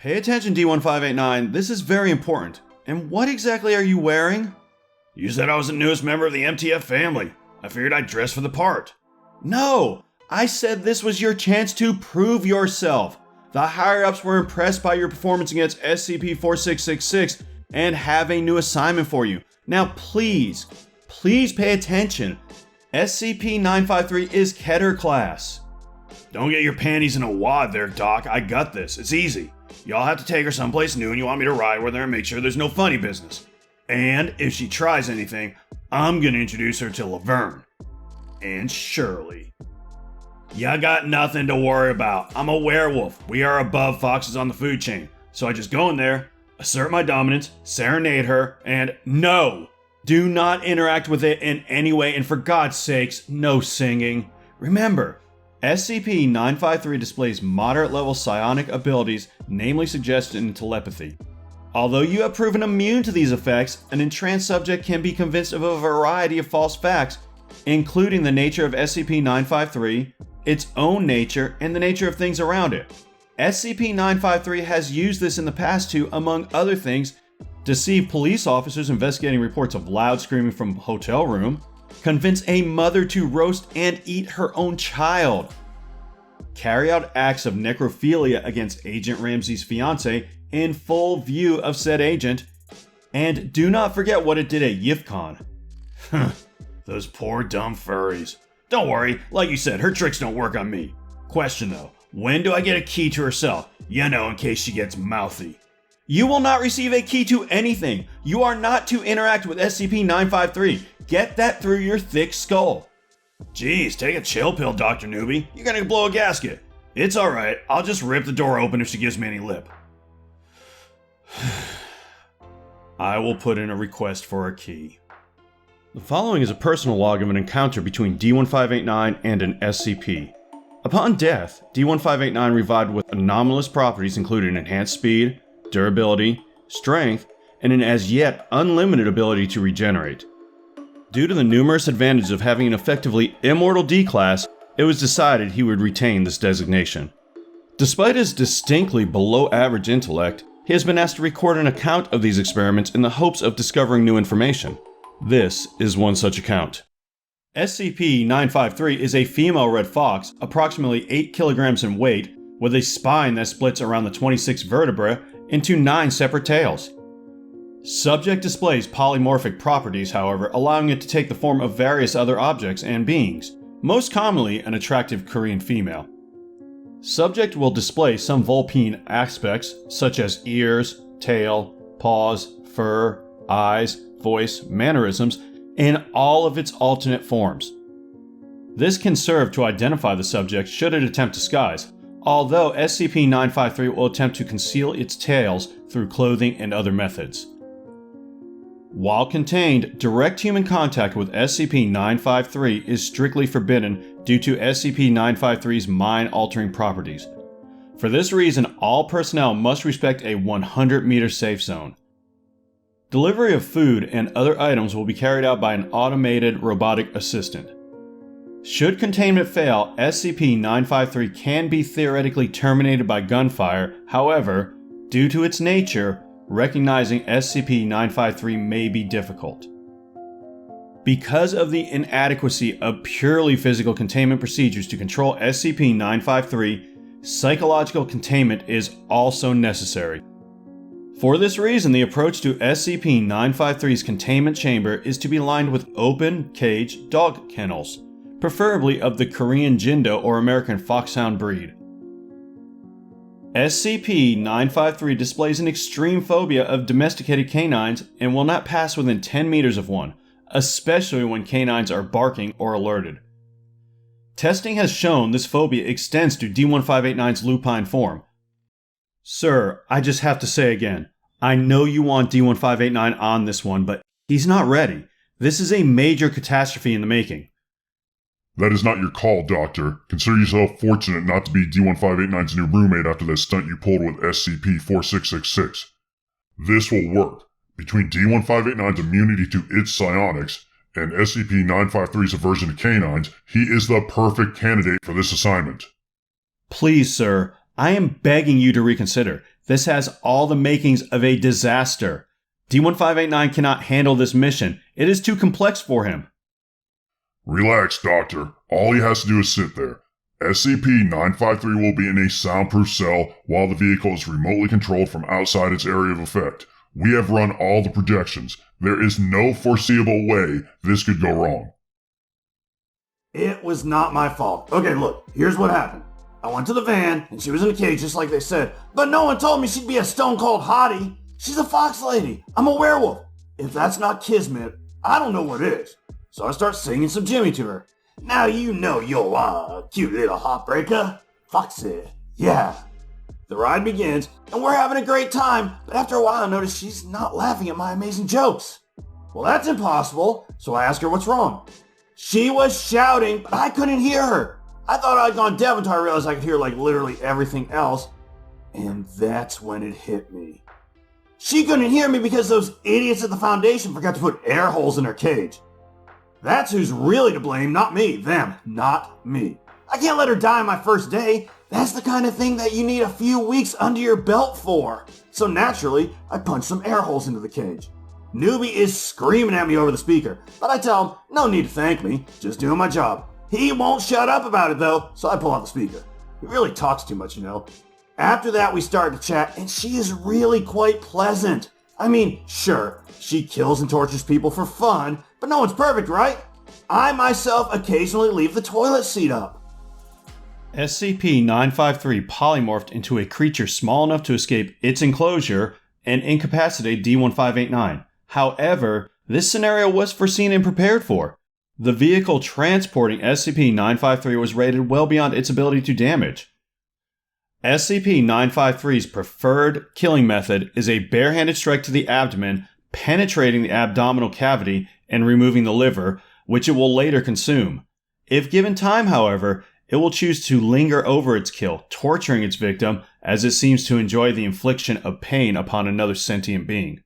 Pay attention, D-1589. This is very important. And what exactly are you wearing? You said I was the newest member of the MTF family. I figured I'd dress for the part. No! I said this was your chance to prove yourself. The higher-ups were impressed by your performance against SCP-4666 and have a new assignment for you. Now please pay attention. SCP-953 is Keter class. Don't get your panties in a wad there, Doc. I got this. It's easy. Y'all have to take her someplace new and you want me to ride with her and make sure there's no funny business. And if she tries anything, I'm gonna introduce her to Laverne. And Shirley. Ya got nothing to worry about. I'm a werewolf. We are above foxes on the food chain. So I just go in there, assert my dominance, serenade her, and no! Do not interact with it in any way, and for God's sakes, no singing. Remember, SCP-953 displays moderate-level psionic abilities, namely suggestion and telepathy. Although you have proven immune to these effects, an entranced subject can be convinced of a variety of false facts, including the nature of SCP-953, its own nature, and the nature of things around it. SCP-953 has used this in the past to, among other things, deceive police officers investigating reports of loud screaming from a hotel room, convince a mother to roast and eat her own child, carry out acts of necrophilia against Agent Ramsey's fiancée in full view of said agent, and do not forget what it did at YIFCON. Those poor dumb furries. Don't worry, like you said, her tricks don't work on me. Question though, when do I get a key to her cell? You know, in case she gets mouthy. You will not receive a key to anything. You are not to interact with SCP-953. Get that through your thick skull. Jeez, take a chill pill, Dr. Newbie. You're gonna blow a gasket. It's alright, I'll just rip the door open if she gives me any lip. I will put in a request for a key. The following is a personal log of an encounter between D-1589 and an SCP. Upon death, D-1589 revived with anomalous properties including enhanced speed, durability, strength, and an as yet unlimited ability to regenerate. Due to the numerous advantages of having an effectively immortal D-class, it was decided he would retain this designation. Despite his distinctly below average intellect, he has been asked to record an account of these experiments in the hopes of discovering new information. This is one such account. SCP-953 is a female red fox, approximately 8 kilograms in weight, with a spine that splits around the 26th vertebra into 9 separate tails. Subject displays polymorphic properties, however, allowing it to take the form of various other objects and beings, most commonly an attractive Korean female. Subject will display some vulpine aspects, such as ears, tail, paws, fur, eyes, voice, mannerisms, in all of its alternate forms. This can serve to identify the subject should it attempt disguise, although SCP-953 will attempt to conceal its tails through clothing and other methods. While contained, direct human contact with SCP-953 is strictly forbidden due to SCP-953's mind-altering properties. For this reason, all personnel must respect a 100-meter safe zone. Delivery of food and other items will be carried out by an automated robotic assistant. Should containment fail, SCP-953 can be theoretically terminated by gunfire. However, due to its nature, recognizing SCP-953 may be difficult. Because of the inadequacy of purely physical containment procedures to control SCP-953, psychological containment is also necessary. For this reason, the approach to SCP-953's containment chamber is to be lined with open, cage dog kennels, preferably of the Korean Jindo or American Foxhound breed. SCP-953 displays an extreme phobia of domesticated canines and will not pass within 10 meters of one, especially when canines are barking or alerted. Testing has shown this phobia extends to D-1589's lupine form. Sir, I just have to say again, I know you want D-1589 on this one, but he's not ready. This is a major catastrophe in the making. That is not your call, Doctor. Consider yourself fortunate not to be D-1589's new roommate after that stunt you pulled with SCP-4666. This will work. Between D-1589's immunity to its psionics and SCP-953's aversion to canines, he is the perfect candidate for this assignment. Please, sir, I am begging you to reconsider. This has all the makings of a disaster. D-1589 cannot handle this mission. It is too complex for him. Relax, Doctor. All he has to do is sit there. SCP-953 will be in a soundproof cell while the vehicle is remotely controlled from outside its area of effect. We have run all the projections. There is no foreseeable way this could go wrong. It was not my fault. Okay, look, here's what happened. I went to the van, and she was in a cage just like they said, but no one told me she'd be a stone-cold hottie. She's a fox lady. I'm a werewolf. If that's not kismet, I don't know what is. So I start singing some Jimmy to her. Now you know you're cute little heartbreaker. Foxy, yeah. The ride begins, and we're having a great time, but after a while I notice she's not laughing at my amazing jokes. Well, that's impossible, so I ask her what's wrong. She was shouting, but I couldn't hear her. I thought I'd gone deaf until I realized I could hear like literally everything else, and that's when it hit me. She couldn't hear me because those idiots at the Foundation forgot to put air holes in her cage. That's who's really to blame, not me. Them, not me. I can't let her die on my first day. That's the kind of thing that you need a few weeks under your belt for. So naturally, I punch some air holes into the cage. Newbie is screaming at me over the speaker, but I tell him, no need to thank me, just doing my job. He won't shut up about it though, so I pull out the speaker. He really talks too much, you know. After that, we started to chat, and she is really quite pleasant. I mean, sure, she kills and tortures people for fun, but no one's perfect, right? I myself occasionally leave the toilet seat up. SCP-953 polymorphed into a creature small enough to escape its enclosure and incapacitate D-1589. However, this scenario was foreseen and prepared for. The vehicle transporting SCP-953 was rated well beyond its ability to damage. SCP-953's preferred killing method is a barehanded strike to the abdomen, penetrating the abdominal cavity and removing the liver, which it will later consume. If given time, however, it will choose to linger over its kill, torturing its victim as it seems to enjoy the infliction of pain upon another sentient being.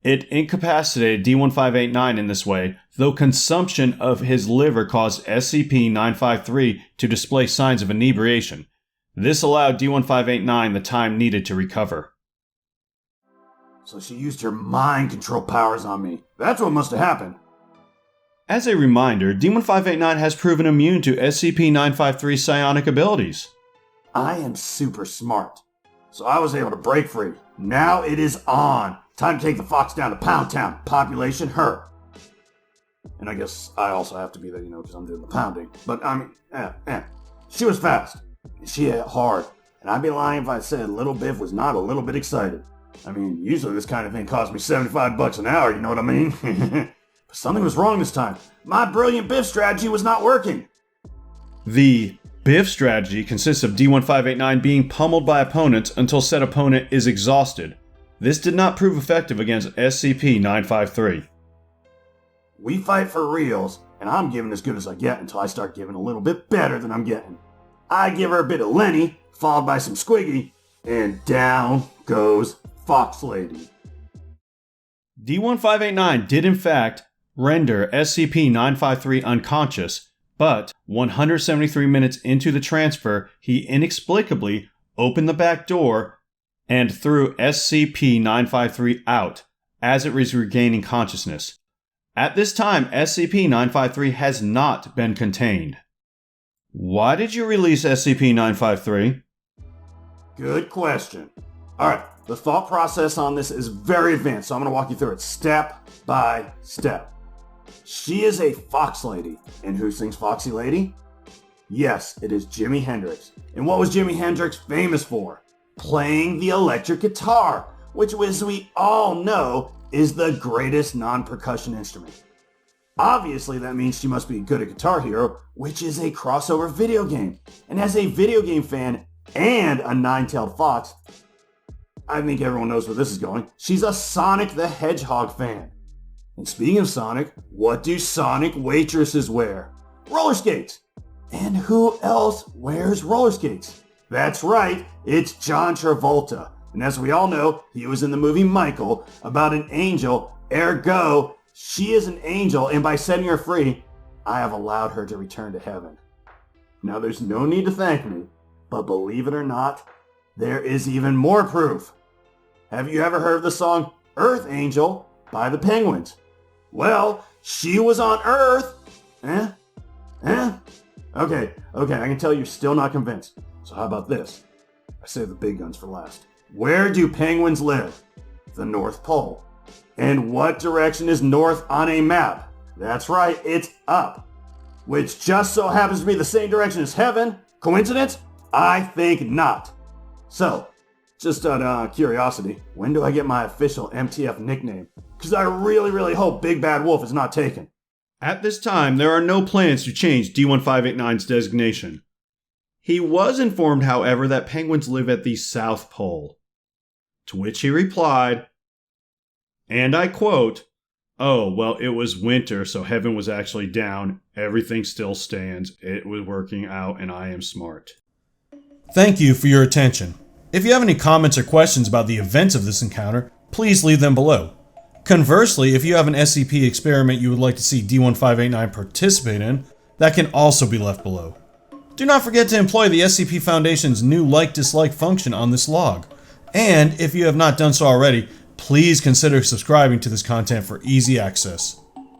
It incapacitated D-1589 in this way, though consumption of his liver caused SCP-953 to display signs of inebriation. This allowed D-1589 the time needed to recover. So she used her mind control powers on me. That's what must have happened. As a reminder, D-1589 has proven immune to SCP-953's psionic abilities. I am super smart, so I was able to break free. Now it is on. Time to take the fox down to Pound Town. Population her. And I guess I also have to be there, because I'm doing the pounding. But I mean, she was fast. And she hit hard. And I'd be lying if I said Little Biff was not a little bit excited. I mean, usually this kind of thing costs me $75 an hour, you know what I mean? But something was wrong this time. My brilliant Biff strategy was not working. The Biff strategy consists of D-1589 being pummeled by opponents until said opponent is exhausted. This did not prove effective against SCP-953. We fight for reals, and I'm giving as good as I get until I start giving a little bit better than I'm getting. I give her a bit of Lenny, followed by some Squiggy, and down goes Fox Lady. D-1589 did in fact render SCP-953 unconscious, but 173 minutes into the transfer, he inexplicably opened the back door and threw SCP-953 out as it was regaining consciousness. At this time, SCP-953 has not been contained. Why did you release SCP-953? Good question. Alright, the thought process on this is very advanced, so I'm going to walk you through it step by step. She is a fox lady. And who sings Foxy Lady? Yes, it is Jimi Hendrix. And what was Jimi Hendrix famous for? Playing the electric guitar, which, as we all know, is the greatest non-percussion instrument. Obviously, that means she must be good at Guitar Hero, which is a crossover video game. And as a video game fan and a nine-tailed fox, I think everyone knows where this is going. She's a Sonic the Hedgehog fan. And speaking of Sonic, what do Sonic waitresses wear? Roller skates. And who else wears roller skates? That's right, it's John Travolta. And as we all know, he was in the movie Michael about an angel, ergo, she is an angel, and by setting her free, I have allowed her to return to heaven. Now there's no need to thank me, but believe it or not, there is even more proof. Have you ever heard of the song Earth Angel by the Penguins? Well, she was on Earth. Okay, I can tell you're still not convinced. So how about this? I saved the big guns for last. Where do penguins live? The North Pole. And what direction is north on a map? That's right, it's up. Which just so happens to be the same direction as heaven. Coincidence? I think not. So, just out of curiosity, when do I get my official MTF nickname? Because I really hope Big Bad Wolf is not taken. At this time, there are no plans to change D-1589's designation. He was informed, however, that penguins live at the South Pole. To which he replied, and I quote, "Oh, well, it was winter, so heaven was actually down. Everything still stands. It was working out, and I am smart." Thank you for your attention. If you have any comments or questions about the events of this encounter, please leave them below. Conversely, if you have an SCP experiment you would like to see D-1589 participate in, that can also be left below. Do not forget to employ the SCP Foundation's new like-dislike function on this log. And if you have not done so already, please consider subscribing to this content for easy access.